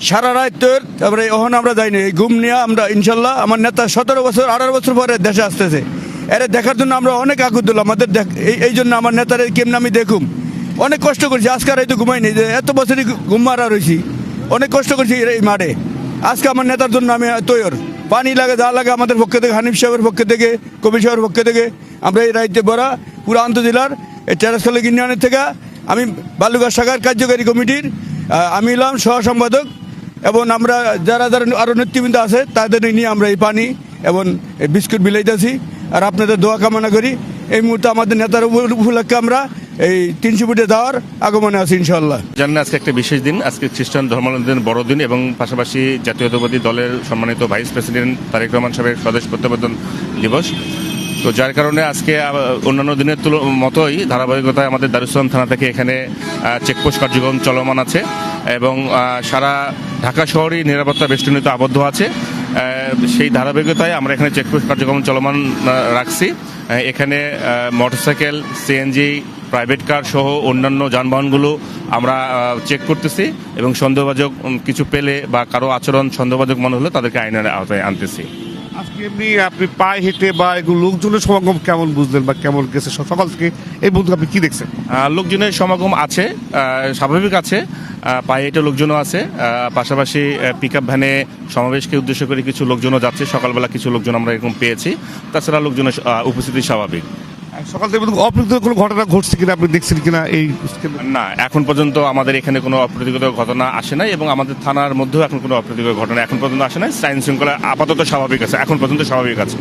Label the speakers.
Speaker 1: সারা রাত তোর তারপরে ওখানে আমরা যাইনি, এই ঘুম নিয়ে আমরা ইনশাল্লাহ আমার নেতা 17 বছর 18 বছর পরে দেশে আসতেছে, এরা দেখার জন্য আমরা অনেক আকুত দিলাম আমাদের এই জন্য আমার নেতার কেমন আমি দেখুম, অনেক কষ্ট করছি, আজকে আর এই তো ঘুমাইনি, যে এত বছরই ঘুম মারা রয়েছি, অনেক কষ্ট করছি এই মাঠে। আজকে আমার নেতার জন্য আমি তৈর, পানি লাগে যা লাগে আমাদের পক্ষে থেকে, হানিফ সাহেবের পক্ষে থেকে, কবির সাহেবের পক্ষে থেকে, আমরা এই রাজ্যে বড়া পুরো আন্তজেলার এই টেরাসখালী ইউনিয়নের থেকে আমি বালুঘাট শাখার কার্যকারী কমিটির আমি এলাম সহ সম্পাদক, এবং আমরা যারা যারা আরও নেতৃবৃন্দ আছে তাদের নিয়ে আমরা এই পানি এবং এই বিস্কুট বিলাইতেছি, আর আপনাদের দোয়া কামনা করি। এই মুহূর্তে আমাদের নেতার উপলক্ষে আমরা এই 300 ফুটে দেওয়ার আগমনে আছি ইনশাল্লাহ।
Speaker 2: জানেন আজকে একটা বিশেষ দিন, আজকে খ্রিস্টান ধর্মাবলম্বীদের বড়দিন এবং পাশাপাশি জাতীয়তাবাদী দলের সম্মানিত ভাইস প্রেসিডেন্ট তারেক রহমান সাহেবের স্বদেশ প্রত্যাবর্তন দিবস। তো যার কারণে আজকে অন্যান্য দিনের মতোই ধারাবাহিকতায় আমাদের দারুসালাম থানা থেকে এখানে চেকপোস্ট কার্যক্রম চলমান আছে এবং সারা ঢাকা শহরই নিরাপত্তা বেষ্টনীতে আবদ্ধ আছে। সেই ধারাবাহিকতায় আমরা এখানে চেকপোস্ট কার্যক্রম চলমান রাখছি। এখানে মোটরসাইকেল, সিএনজি, প্রাইভেট কার সহ অন্যান্য যানবাহনগুলো আমরা চেক করতেছি এবং সন্দেহভাজন কিছু পেলে বা কারো আচরণ সন্দেহভাজন মনে হলে তাদেরকে আইনের আওতায় আনতেছি।
Speaker 3: আজকে এমনি আপনি পায়ে হেঁটে বা এগুলো লোকজনের সমাগম কেমন বুঝলেন বা কেমন গেছে সকাল থেকে এই বন্ধু আপনি কি দেখছেন?
Speaker 2: লোকজনের সমাগম আছে, স্বাভাবিক আছে, পায়ে হেঁটে লোকজনও আছে, পাশাপাশি পিক আপ ভ্যানে সমাবেশকে উদ্দেশ্য করে কিছু লোকজনও যাচ্ছে, সকালবেলা কিছু লোকজন আমরা এরকম পেয়েছি, তাছাড়া লোকজনের উপস্থিতি স্বাভাবিক।
Speaker 3: সকাল থেকে অপ্রীতিকর কোনো ঘটনা ঘটছে কিনা আপনি দেখছেন কিনা? এই
Speaker 2: না, এখন পর্যন্ত আমাদের এখানে কোনো অপ্রীতিকর ঘটনা আসে নাই এবং আমাদের থানার মধ্যেও এখন কোনো অপ্রীতিকর ঘটনা এখন পর্যন্ত আসে নাই। আইন শৃঙ্খলা আপাতত স্বাভাবিক আছে, এখন পর্যন্ত স্বাভাবিক আছে।